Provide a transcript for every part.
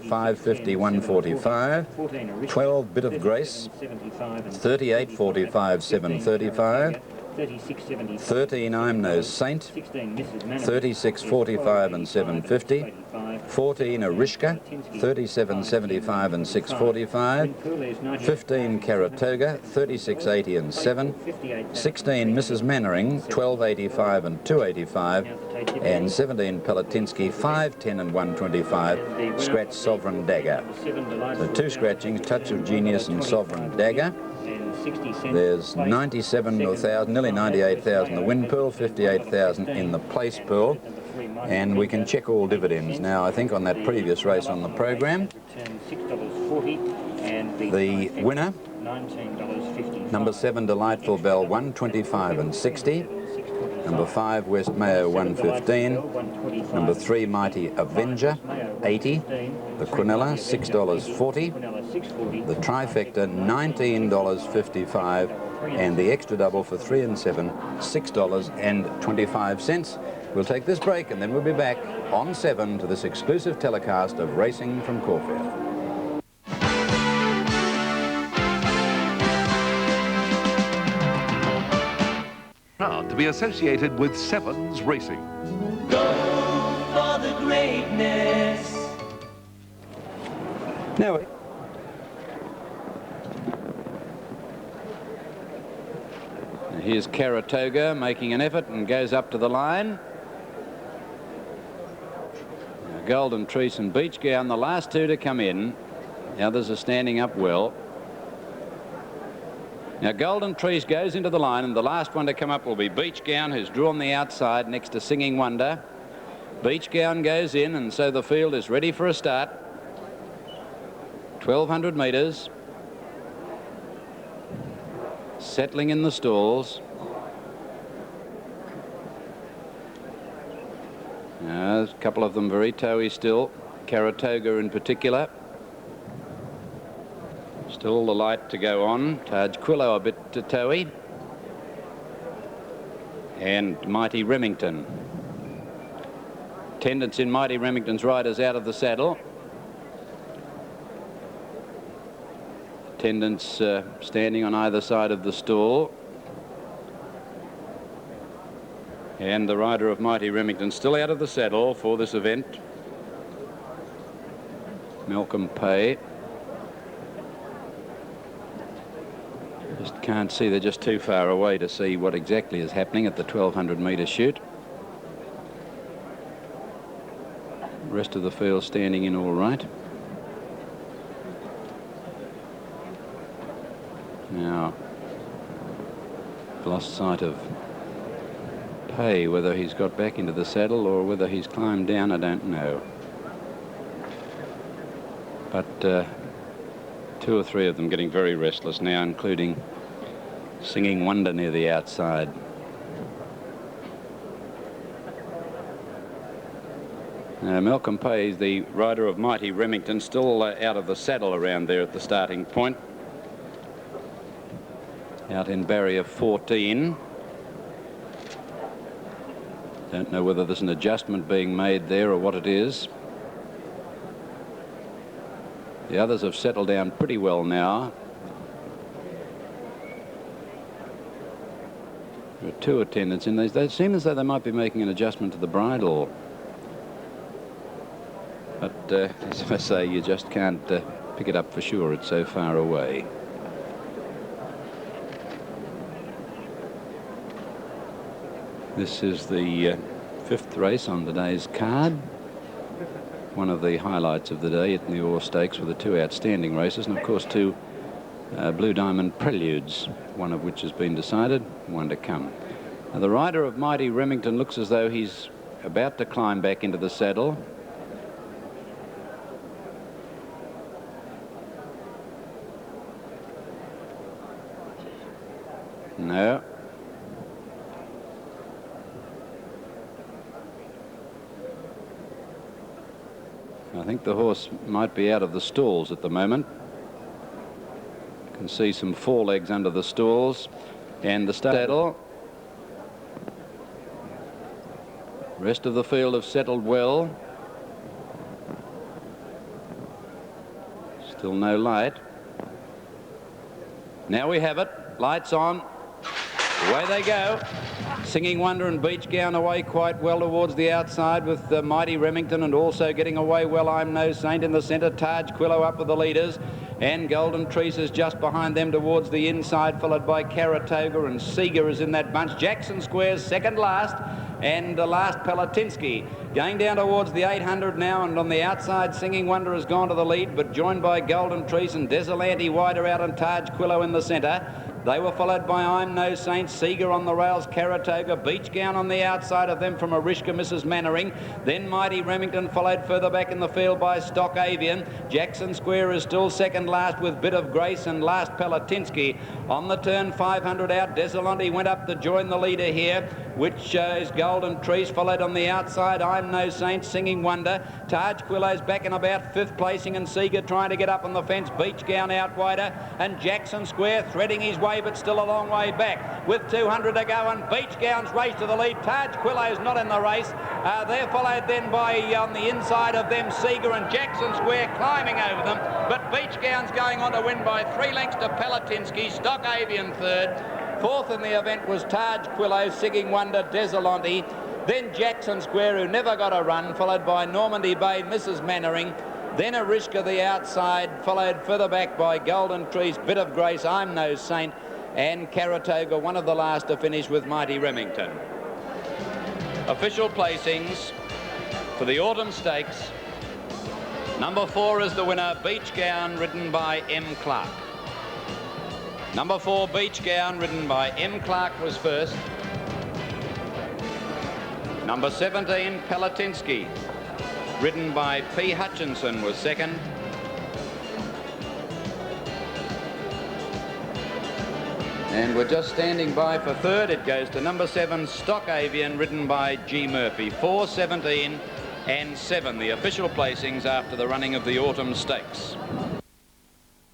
550, 145, 12 Bit of Grace, 38, 45, 735, 13 I'm No Saint, 36, 45 and 750, 14 Arishka, 37, 75 and 645, 15 Caratoga, 36, 80 and 7, 16 Mrs. Mannering, 12, 85 and 285, and 17 Peletinsky, 5, 10 and 125, scratch Sovereign Dagger. The two scratchings, Touch of Genius and Sovereign Dagger. There's 97,000, nearly 98,000 the win pool, 58,000 in the place pool, and we can check all dividends now. I think on that previous race on the program, the winner, number 7 Delightful Bell, 125 and 60. Number 5 West Mayo, 115. Number 3 Mighty Avenger, 80. The Quinella, $6.40. The trifecta, $19.55. And the extra double for 3 and 7, $6.25. We'll take this break and then we'll be back on 7 to this exclusive telecast of racing from Caulfield. Proud to be associated with Sevens Racing. Go for the greatness. Now, here's Caratoga making an effort and goes up to the line. Now, Golden Trees and Beach Gown, the last two to come in. The others are standing up well. Now Golden Trees goes into the line, and the last one to come up will be Beach Gown, who's drawn the outside next to Singing Wonder. Beach Gown goes in, and so the field is ready for a start. 1,200 metres. Settling in the stalls. A couple of them very towy still, Caratoga in particular. Still the light to go on. Taj Quillo a bit towy. And Mighty Remington. Attendants in Mighty Remington's riders out of the saddle. Attendants standing on either side of the stall. And the rider of Mighty Remington still out of the saddle for this event. Malcolm Pay. Just can't see, they're just too far away to see what exactly is happening at the 1,200 metre chute. The rest of the field standing in all right. Now, lost sight of Pay, whether he's got back into the saddle or whether he's climbed down, I don't know. But 2 or 3 of them getting very restless now, including Singing Wonder near the outside. Malcolm Pay, the rider of Mighty Remington, still out of the saddle around there at the starting point. Out in barrier 14. Don't know whether there's an adjustment being made there or what it is. The others have settled down pretty well now. There are 2 attendants in these. They seem as though they might be making an adjustment to the bridle. But as I say, you just can't pick it up for sure. It's so far away. This is the 5th race on today's card. One of the highlights of the day at the Orr Stakes were the 2 outstanding races, and of course 2 Blue Diamond Preludes, one of which has been decided, one to come. Now, the rider of Mighty Remington looks as though he's about to climb back into the saddle. No. I think the horse might be out of the stalls at the moment. You can see some forelegs under the stalls and the saddle. Rest of the field have settled well. Still no light. Now we have it. Lights on. Away they go. Singing Wonder and Beach Gown away quite well towards the outside with Mighty Remington, and also getting away well I'm No Saint in the centre. Taj Quillo up with the leaders, and Golden Trees is just behind them towards the inside, followed by Caratoga, and Seeger is in that bunch. Jackson Square's second last, and the last Palatinsky going down towards the 800 now, and on the outside Singing Wonder has gone to the lead, but joined by Golden Trees and Desolante wider out, and Taj Quillo in the centre. They were followed by I'm No Saint, Seeger on the rails, Caratoga, Beach Gown on the outside of them from Arishka, Mrs. Mannering. Then Mighty Remington, followed further back in the field by Stock Avian. Jackson Square is still second last with Bit of Grace, and last Palatinsky. On the turn, 500 out, Desolante went up to join the leader here, which is Golden Trees, followed on the outside I'm No Saint, Singing Wonder. Taj Quillo's back in about fifth placing, and Seeger trying to get up on the fence. Beach Gown out wider, and Jackson Square threading his way, but still a long way back with 200 to go, and Beach Gown's race to the lead. Taj Quillo's not in the race. They're followed then by, on the inside of them, Seeger and Jackson Square climbing over them, but Beach Gown's going on to win by 3 lengths to Palatinsky. Stock Avian third. Fourth in the event was Taj Quillo, Singing Wonder, Desolante. Then Jackson Square, who never got a run, followed by Normandy Bay, Mrs. Mannering. Then Arishka the outside, followed further back by Golden Trees, Bit of Grace, I'm No Saint, and Caratoga, one of the last to finish with Mighty Remington. Official placings for the Autumn Stakes. Number 4 is the winner, Beach Gown, ridden by M. Clark. Number 4, Beach Gown, ridden by M. Clark, was first. Number 17, Palatinsky, ridden by P. Hutchinson, was second. And we're just standing by for third. It goes to number 7, Stock Avian, ridden by G. Murphy. 4, 17 and 7, the official placings after the running of the Autumn Stakes.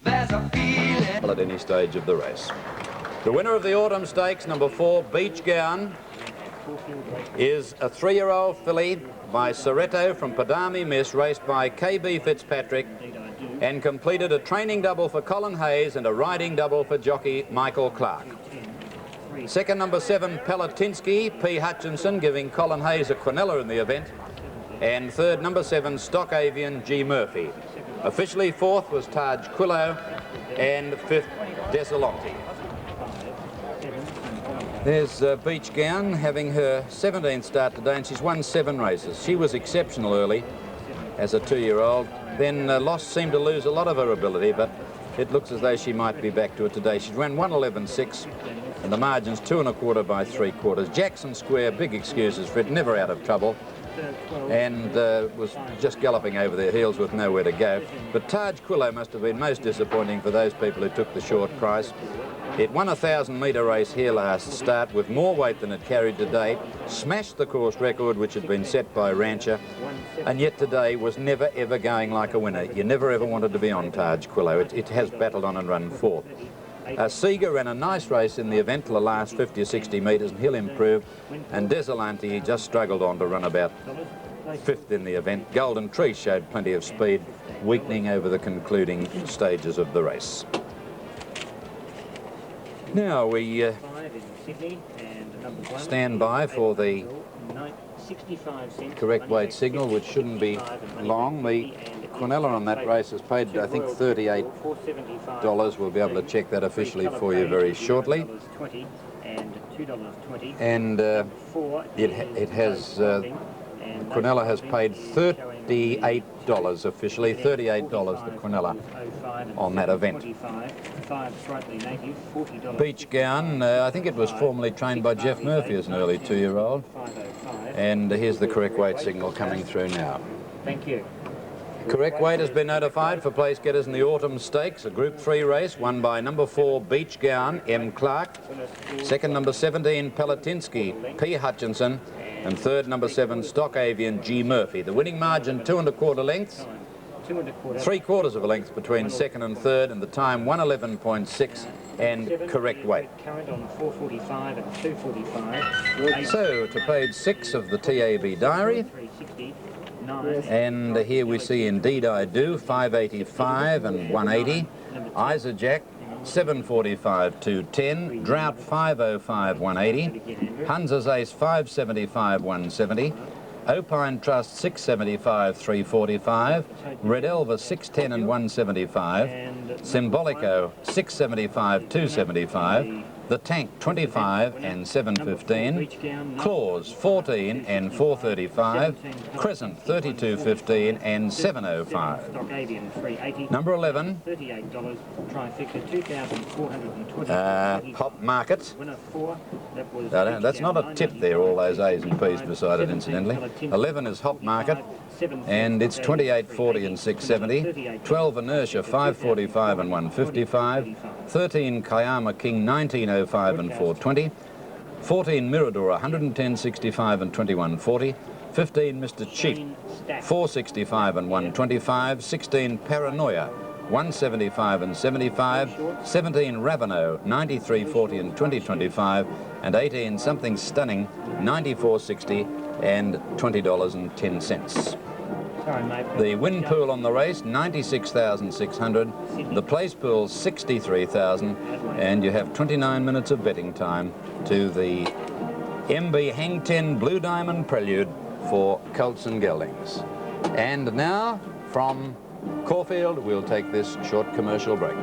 There's a feeling At any stage of the race. The winner of the Autumn Stakes, number 4, Beach Gown, is a 3-year-old filly by Soretto from Padami Miss, raced by KB Fitzpatrick, and completed a training double for Colin Hayes and a riding double for jockey Michael Clark. Second, number 7, Palatinsky, P. Hutchinson, giving Colin Hayes a quinella in the event. And third, number 7, Stock Avian, G. Murphy. Officially fourth was Taj Quillo, and fifth, Desolante. There's Beach Gown having her 17th start today, and she's won 7 races. She was exceptional early as a 2-year-old, then seemed to lose a lot of her ability, but it looks as though she might be back to it today. She's run 1:11.6, and the margin's 2 1/4 by 3/4. Jackson Square, big excuses for it, never out of trouble, and was just galloping over their heels with nowhere to go. But Taj Quillo must have been most disappointing for those people who took the short price. It won a 1,000-metre race here last start with more weight than it carried today, smashed the course record which had been set by Rancher, and yet today was never ever going like a winner. You never ever wanted to be on Taj Quillo. It has battled on and run fourth. Seeger ran a nice race in the event till the last 50 or 60 metres, and he'll improve. And Desolante just struggled on to run about fifth in the event. Golden Tree showed plenty of speed, weakening over the concluding stages of the race. Now we stand by for the correct weight signal, which shouldn't be long. The quinella on that race has paid, I think, $38. We'll be able to check that officially for you very shortly. And it has, quinella has paid $38 officially, $38 the quinella on that event. Beach Gown, I think it was formerly trained by Jeff Murphy as an early 2-year-old. And here's the correct weight signal coming through now. Thank you. Correct weight has been notified for place getters in the Autumn Stakes, a Group 3 race won by number 4 Beach Gown, M. Clark, second number 17 Palatinsky, P. Hutchinson, and third number 7 Stock Avian, G. Murphy. The winning margin 2 1/4 lengths, 3/4 of a length between second and third, and the time 1:11.6 and correct weight. Current on 4:45 and 2:45. So to page 6 of the TAB diary, And here we see Indeed I Do, 585 and 180. Isajack, 745, 210. Drought, 505, 180. Hunter's Ace, 575, 170. Opine Trust, 675, 345. Red Elva, 610 and 175. Symbolico, 675, 275. The Tank, 25 and 715. Claws, 14 and 435. Crescent, 32.15 and 705. Number 11. Pop Market. That's not a tip there, all those A's and P's beside it, incidentally. 11 is Hop Market, and it's 28.40 and 670. 12 Inertia, 545 and 155. 13 Kayama King, 1905 and 420. 14 Mirador, 110.65 and 21.40. 15 Mr. Cheap, 465 and 125. 16 Paranoia, 175 and 75. 17 Raveno, 93.40 and 20.25. And 18 Something Stunning, 94.60 and $20.10. The win pool on the race, 96,600. The place pool, 63,000. And you have 29 minutes of betting time to the MB Hang 10 Blue Diamond Prelude for colts and geldings. And now, from Caulfield, we'll take this short commercial break.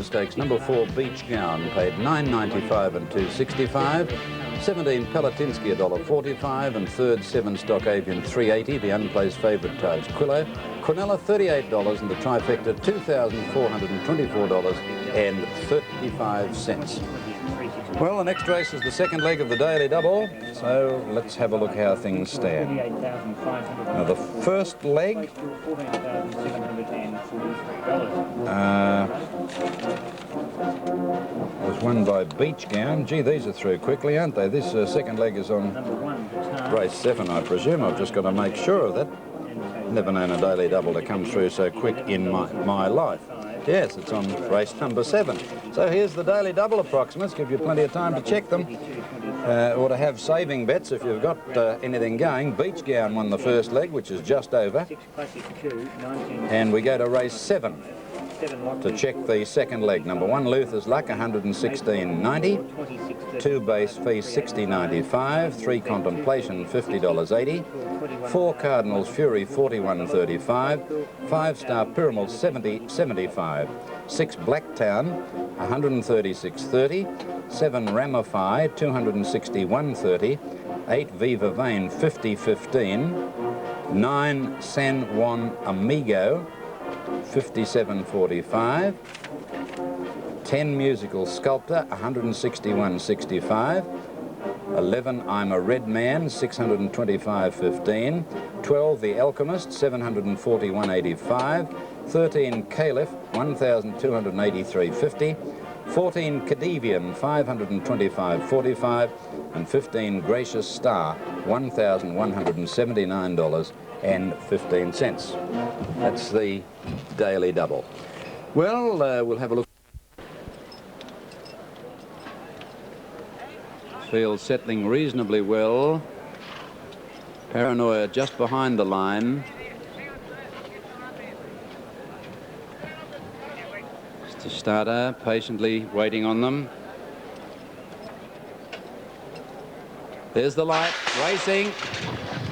Stakes number 4 Beach Gown paid $9.95 and $2.65. 17 Palatinsky $1.45, and third 7 Stock Avian $3.80. The unplaced favourite Tides Quillo. Quinella $38 and the trifecta $2,424.35. Well, the next race is the second leg of the daily double, so let's have a look how things stand. Now, the first leg was won by Beach Gown. Gee, these are through quickly, aren't they? This second leg is on race 7, I presume. I've just got to make sure of that. Never known a daily double to come through so quick in my life. Yes, it's on race number 7. So here's the daily double approximates. Give you plenty of time to check them. Or to have saving bets if you've got anything going. Beach Gown won the first leg, which is just over. And we go to race 7 to check the second leg. Number 1, Luther's Luck, 116.90. 2 Base Fee, 60.95. 3 Contemplation, $50.80. 4 Cardinals Fury, 41.35. 5 Star Pyramid, 70.75. 6 Blacktown, 136.30. 7 Ramify, 261.30. 8 Viva Vein, 50.15. 9 San Juan Amigo, 57.45. 10 Musical Sculptor, 161.65. 11 I'm a Red Man, 625.15. 12 The Alchemist, 741.85. 13 Caliph, 1,283.50. 14 Cadivian, 525.45. And 15 Gracious Star, $1,179.15. That's the daily double. Well, we'll have a look. Field settling reasonably well. Paranoia just behind the line. It's the starter patiently waiting on them. There's the light, racing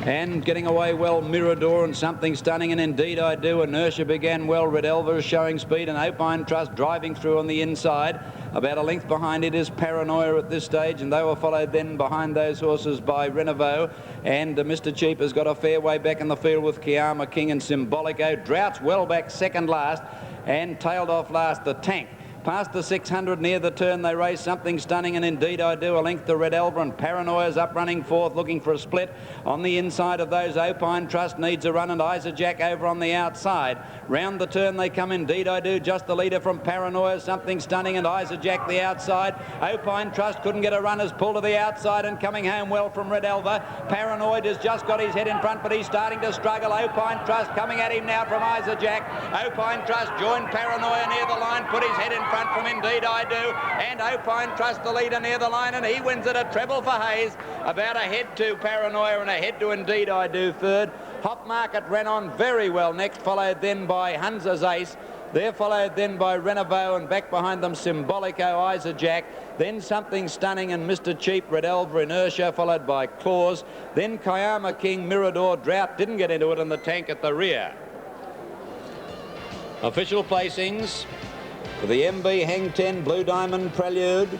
and getting away well. Mirador and Something Stunning, and Indeed I Do. Inertia began well. Red Elva is showing speed, and Opine Trust driving through on the inside. About a length behind it is Paranoia at this stage, and they were followed then behind those horses by Renovo. And Mr. Cheap has got a fair way back in the field with Kayama King and Symbolico. Drought's well back second last, and tailed off last the Tank. Past the 600 near the turn, they race Something Stunning, and Indeed I Do. A length to Red Elva, and Paranoia's up running fourth, looking for a split. On the inside of those, Opine Trust needs a run, and Isajack over on the outside. Round the turn they come, Indeed I Do. Just the leader from Paranoia, Something Stunning, and Isajack the outside. Opine Trust couldn't get a run, has pulled to the outside and coming home well from Red Elva. Paranoid has just got his head in front, but he's starting to struggle. Opine Trust coming at him now from Isajack. Opine Trust joined Paranoia near the line, put his head in front from Indeed I Do, and Opine Trust the leader near the line, and he wins it. A treble for Hayes, about a head to Paranoia and a head to Indeed I Do third. Hop Market ran on very well next, followed then by Hunza's Ace. They're followed then by Renovo, and back behind them Symbolico, Isa Jack, then Something Stunning and Mr. Cheap, Red Elva, Inertia, followed by Claus, then Kayama King, Mirador, Drought didn't get into it, in the tank at the rear. Official placings for the MB Hang 10 Blue Diamond Prelude.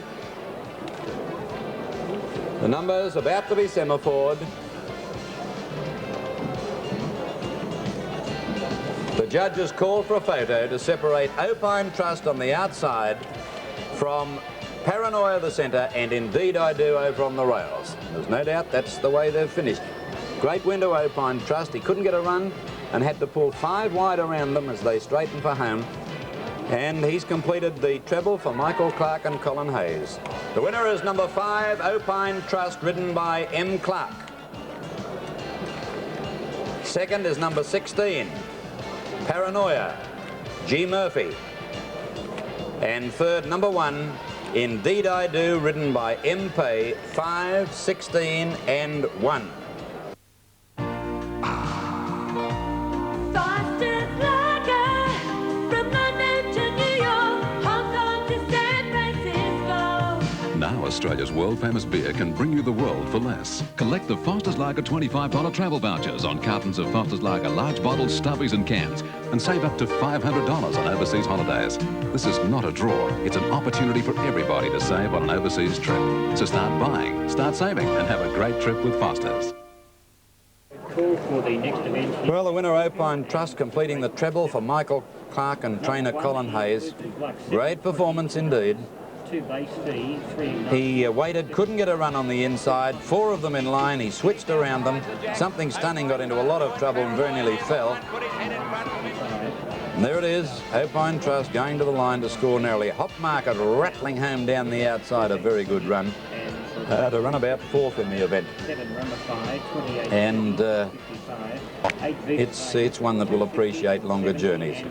The numbers about to be semaphored. The judges call for a photo to separate Opine Trust on the outside from Paranoia the centre and Indeed I Do over on the rails. There's no doubt that's the way they've finished. Great win to Opine Trust. He couldn't get a run and had to pull 5 wide around them as they straighten for home. And he's completed the treble for Michael Clark and Colin Hayes. The winner is number 5, Opine Trust, ridden by M. Clark. Second is number 16, Paranoia, G. Murphy. And third, number 1, Indeed I Do, ridden by M. Pay, 5, 16 and 1. Now Australia's world-famous beer can bring you the world for less. Collect the Foster's Lager $25 travel vouchers on cartons of Foster's Lager large bottles, stubbies and cans, and save up to $500 on overseas holidays. This is not a draw. It's an opportunity for everybody to save on an overseas trip. So start buying, start saving, and have a great trip with Foster's. Call for the next event. Well, the winner, Opine Trust, completing the treble for Michael Clark and trainer Colin Hayes. Great performance indeed. 2 base fee, 3 He waited, couldn't get a run on the inside. 4 of them in line. He switched around them. Something Stunning got into a lot of trouble and very nearly fell. And there it is, Opine Trust going to the line to score narrowly. Hop Market rattling home down the outside, a very good run. To run about 4th in the event. And it's one that will appreciate longer journeys.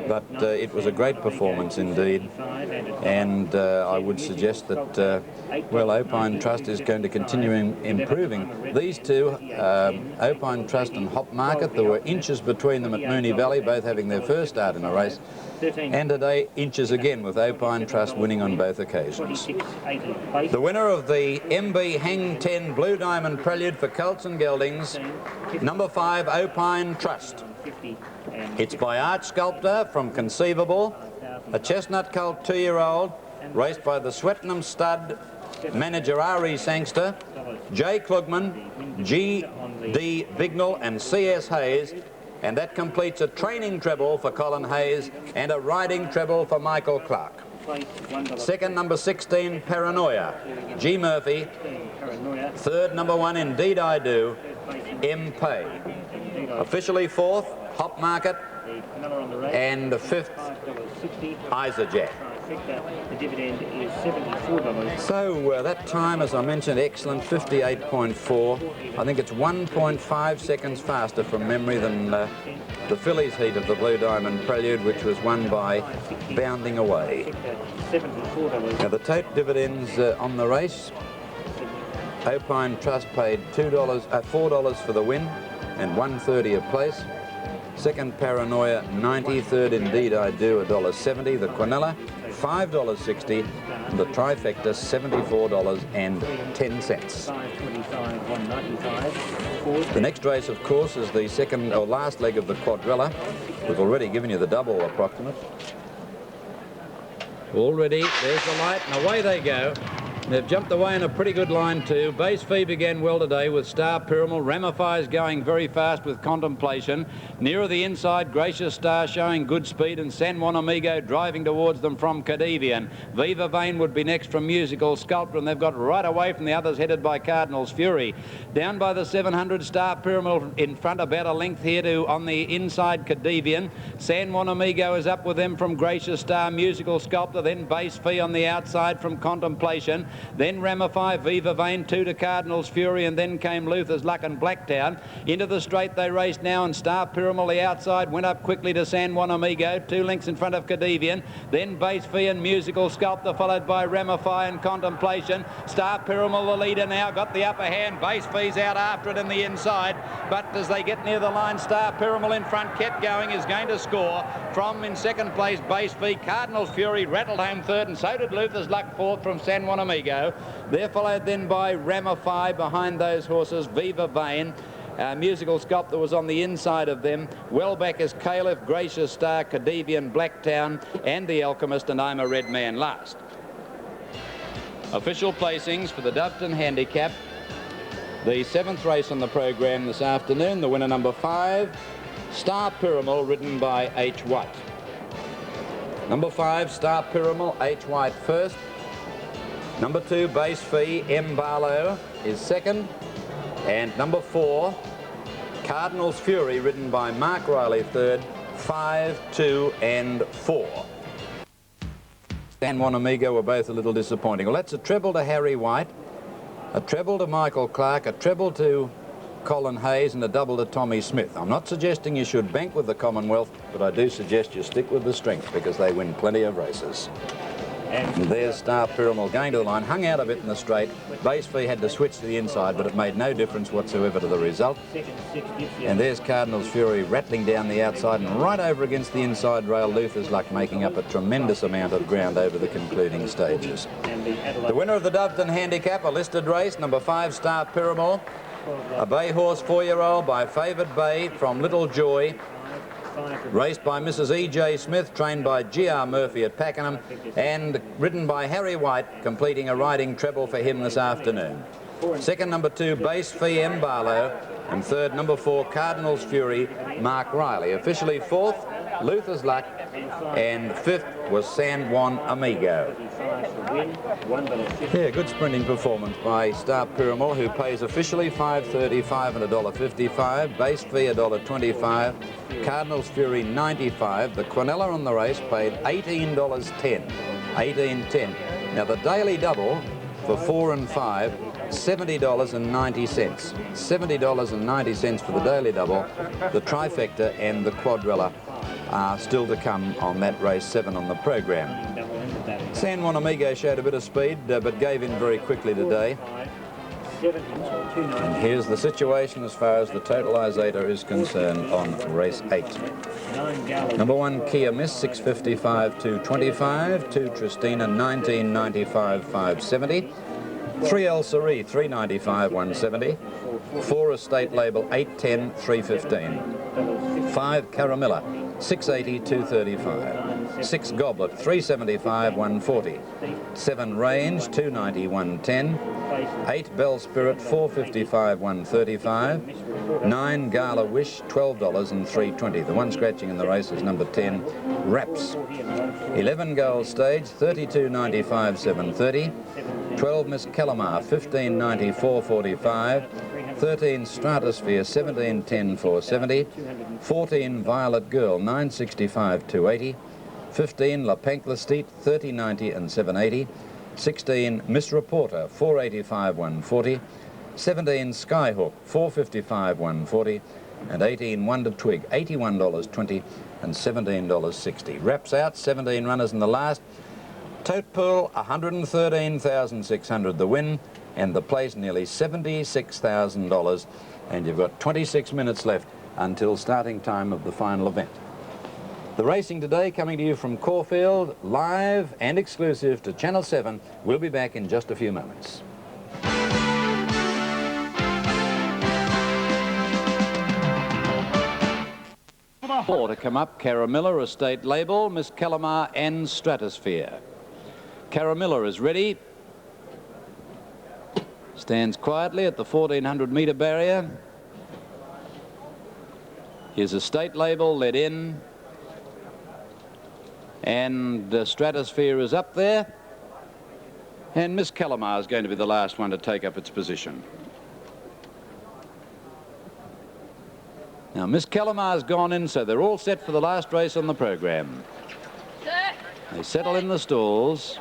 But it was a great performance indeed. And I would suggest that, well, Opine Trust is going to continue improving. These two, Opine Trust and Hop Market, there were inches between them at Moonee Valley, both having their first start in a race. And today, inches again, with Opine Trust winning on both occasions. The winner of the MB Hang 10 Blue Diamond Prelude for Colts and Geldings, number 5, Opine Trust. It's by Art Sculptor from Conceivable, a chestnut colt 2-year-old, raced by the Swettenham stud manager R.E. Sangster, J. Klugman, G.D. Vignall and C.S. Hayes. And that completes a training treble for Colin Hayes and a riding treble for Michael Clark. Second, number 16, Paranoia, G. Murphy. Third, number 1, Indeed I Do, M. Pay. Officially 4th, Hop Market. And the 5th, Isa Jack. The dividend is $74. So that time, as I mentioned, excellent, 58.4. I think it's 1.5 seconds faster from memory than the fillies heat of the Blue Diamond Prelude, which was won by Bounding Away. Now the total dividends on the race, Opine Trust paid $4 for the win and $1.30 a place. Second, Paranoia, 90. Third, Indeed I Do, $1.70. The Quinella, $5.60. The trifecta, $74.10. The next race, of course, is the second or last leg of the quadrilla. We've already given you the double approximate. Already, there's the light, and away they go. They've jumped away in a pretty good line too. Base fee began well today with Star Pyramid. Ramifies going very fast with Contemplation. Nearer the inside, Gracious Star showing good speed, and San Juan Amigo driving towards them from Cadivian. Viva Vane would be next from Musical Sculptor, and they've got right away from the others headed by Cardinal's Fury. Down by the 700, Star Pyramid in front, about a length here to on the inside Cadivian. San Juan Amigo is up with them from Gracious Star, Musical Sculptor, then Base Fee on the outside from Contemplation. Then Ramify, Viva Vane, 2 to Cardinal's Fury, and then came Luther's Luck and Blacktown. Into the straight they raced now, and Star Pyramid the outside went up quickly to San Juan Amigo, 2 lengths in front of Cadivian. Then Base Fee and Musical Sculptor, followed by Ramify and Contemplation. Star Pyramid the leader now, got the upper hand. Base Fee's out after it in the inside, but as they get near the line, Star Pyramid in front, kept going, is going to score. From in second place, Base Fee. Cardinal's Fury rattled home third, and so did Luther's Luck fourth from San Juan Amigo. They're followed then by Ramify behind those horses, Viva Vane. Musical Sculptor was on the inside of them. Well back is Caliph, Gracious Star, Cadivian, Blacktown, and The Alchemist, and I'm a Red Man last. Official placings for the Doveton Handicap. The 7th race on the program this afternoon, the winner number 5, Star Pyramid, ridden by H. White. Number 5, Star Pyramid, H. White first. Number 2, Base Fee, M. Barlow is second. And number 4, Cardinal's Fury, ridden by Mark Riley third, 5, 2 and 4. San Juan Amigo were both a little disappointing. Well, that's a treble to Harry White, a treble to Michael Clark, a treble to Colin Hayes, and a double to Tommy Smith. I'm not suggesting you should bank with the Commonwealth, but I do suggest you stick with the strength, because they win plenty of races. And there's Star Pyramid going to the line, hung out a bit in the straight. Base Fee had to switch to the inside, but it made no difference whatsoever to the result. And there's Cardinal's Fury rattling down the outside and right over against the inside rail. Luther's Luck making up a tremendous amount of ground over the concluding stages. The winner of the Doveton Handicap, a listed race, number 5, Star Pyramid, a bay horse 4-year-old by Favoured Bay from Little Joy, raced by Mrs. E.J. Smith, trained by G.R. Murphy at Pakenham, and ridden by Harry White, completing a riding treble for him this afternoon. Second, number 2, Base Fee, M. Barlow, and third, number 4, Cardinal's Fury, Mark Riley. Officially 4th, Luther's Luck, and 5th was San Juan Amigo. Yeah, good sprinting performance by Star Pyramid, who pays officially $5.35 and $1.55, Base Fee $1.25, Cardinal's Fury $95. The Quinella on the race paid $18.10. $18.10. Now the daily double for 4 and 5, $70.90. $70.90 for the daily double. The trifecta and the quadrilla are still to come on that race 7 on the program. San Juan Amigo showed a bit of speed, but gave in very quickly today. And here's the situation as far as the totalisator is concerned on race 8. Number 1, Kia Miss, 655 225. 2, Tristina, 1995 570. 3, El Sari, 395 170. 4, Estate Label, 810 315. 5, Caramilla, 680 235. 6, Goblet, 375 140. 7, Range, 290 110. 8, Bell Spirit, 455 135. 9, Gala Wish, $12 and $3.20. The one scratching in the race is number 10, Raps. 11, Gold Stage, 32.95 730. 12, Miss Calamar, 15.94 45. 13, Stratosphere, 17.10 470. 14, Violet Girl, 965 280. 15, La Panclastique, 30.90 and 780. 16, Miss Reporter, 485 140. 17, Skyhook, 455 140. And 18, Wonder Twig, $81.20 and $17.60. Wraps out, 17 runners in the last. Tote pool, 113,600 the win, and the place nearly $76,000. And you've got 26 minutes left until starting time of the final event. The racing today coming to you from Caulfield, live and exclusive to Channel 7. We'll be back in just a few moments. 4 to come up, Caramilla, Estate Label, Miss Calamar and Stratosphere. Caramilla is ready. Stands quietly at the 1400 metre barrier. Here's Estate Label led in. And Stratosphere is up there. And Miss Calamar is going to be the last one to take up its position. Now, Miss Calamar's gone in, so they're all set for the last race on the program. They settle in the stalls.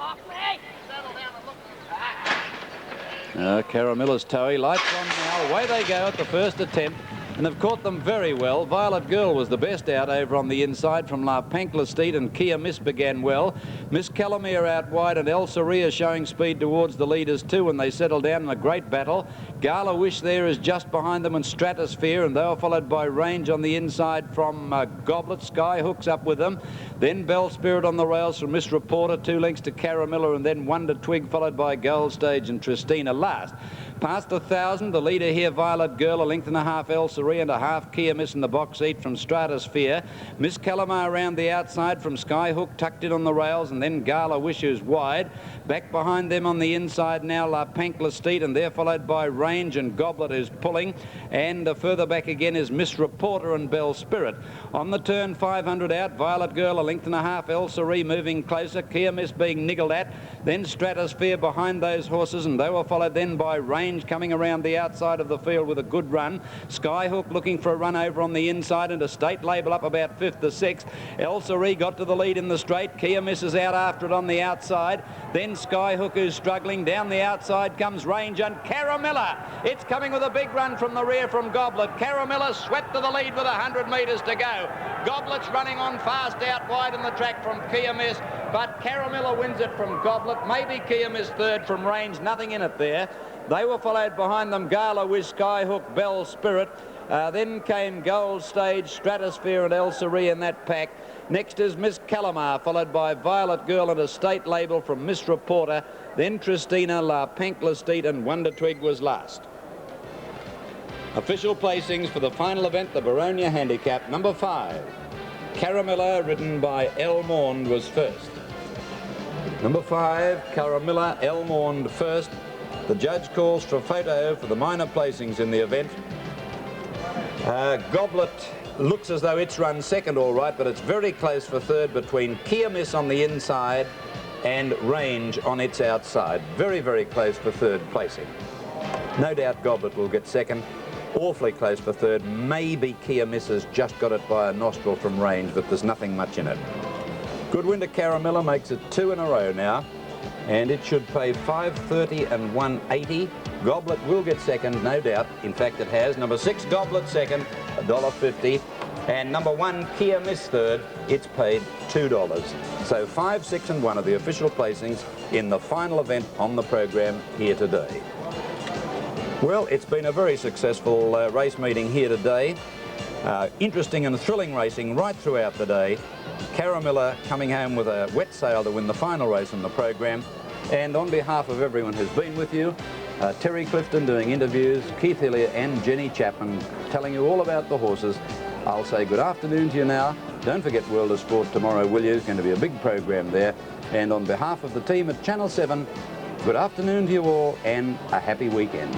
Caramilla's Towie. Lights on now. Away they go at the first attempt. And have caught them very well. Violet Girl was the best out over on the inside from La Panclesteed, and Kia Miss began well. Miss Calamere out wide, and El Soria showing speed towards the leaders too, and they settle down in a great battle. Gala Wish there is just behind them in Stratosphere, and they are followed by Range on the inside from Goblet. Skyhook's up with them. Then Bell Spirit on the rails from Miss Reporter, 2 lengths to Caramilla, and then Wonder Twig followed by Gold Stage and Tristina last. Past 1,000, the leader here, Violet Girl, 1.5 lengths El Soria and a half Kia Miss in the box seat from Stratosphere. Miss Calamar around the outside from Skyhook, tucked in on the rails, and then Gala Wish is wide. Back behind them on the inside now, La Panclesteed, and they're followed by Range and Goblet is pulling. And further back again is Miss Reporter and Bell Spirit. On the turn, 500 out, Violet Girl, 1.5 lengths, El Soria moving closer, Kia Miss being niggled at. Then Stratosphere behind those horses, and they were followed then by Range coming around the outside of the field with a good run. Skyhook looking for a run over on the inside, and a State Label up about 5th or 6th. El Soria got to the lead in the straight. Kia Miss is out after it on the outside. Then Skyhook is struggling. Down the outside comes Range and Caramilla. It's coming with a big run from the rear from Goblet. Caramilla swept to the lead with 100 metres to go. Goblet's running on fast out wide in the track from Kia Miss, but Caramilla wins it from Goblet. Maybe Kia Miss third from Range, nothing in it there. They were followed behind them, Gala with Skyhook, Bell Spirit. Then came Gold Stage, Stratosphere and El Soria in that pack. Next is Miss Calamar, followed by Violet Girl and a State Label from Miss Reporter. Then Tristina, La Panclesteed and Wonder Twig was last. Official placings for the final event, the Baronia Handicap. Number 5, Caramilla, ridden by El Morn, was first. Number 5, Caramilla, El Morn first. The judge calls for a photo for the minor placings in the event. Goblet looks as though it's run second all right, but it's very close for third between Kia Miss on the inside and Range on its outside. Very, very close for third placing. No doubt Goblet will get second. Awfully close for third. Maybe Kia Miss has just got it by a nostril from Range, but there's nothing much in it. Goodwin to Caramilla makes it 2 in a row now, and it should pay $5.30 and $1.80. Goblet will get second, no doubt. In fact, it has. Number 6, Goblet second, $1.50. And number 1, Kia Miss third, it's paid $2. So 5, 6 and 1 are the official placings in the final event on the program here today. Well, it's been a very successful race meeting here today. Interesting and thrilling racing right throughout the day. Caramilla coming home with a wet sail to win the final race on the program. And on behalf of everyone who's been with you, Terry Clifton doing interviews, Keith Hillier and Jenny Chapman telling you all about the horses, I'll say good afternoon to you now. Don't forget World of Sport tomorrow, will you? It's going to be a big program there. And on behalf of the team at Channel 7, good afternoon to you all and a happy weekend.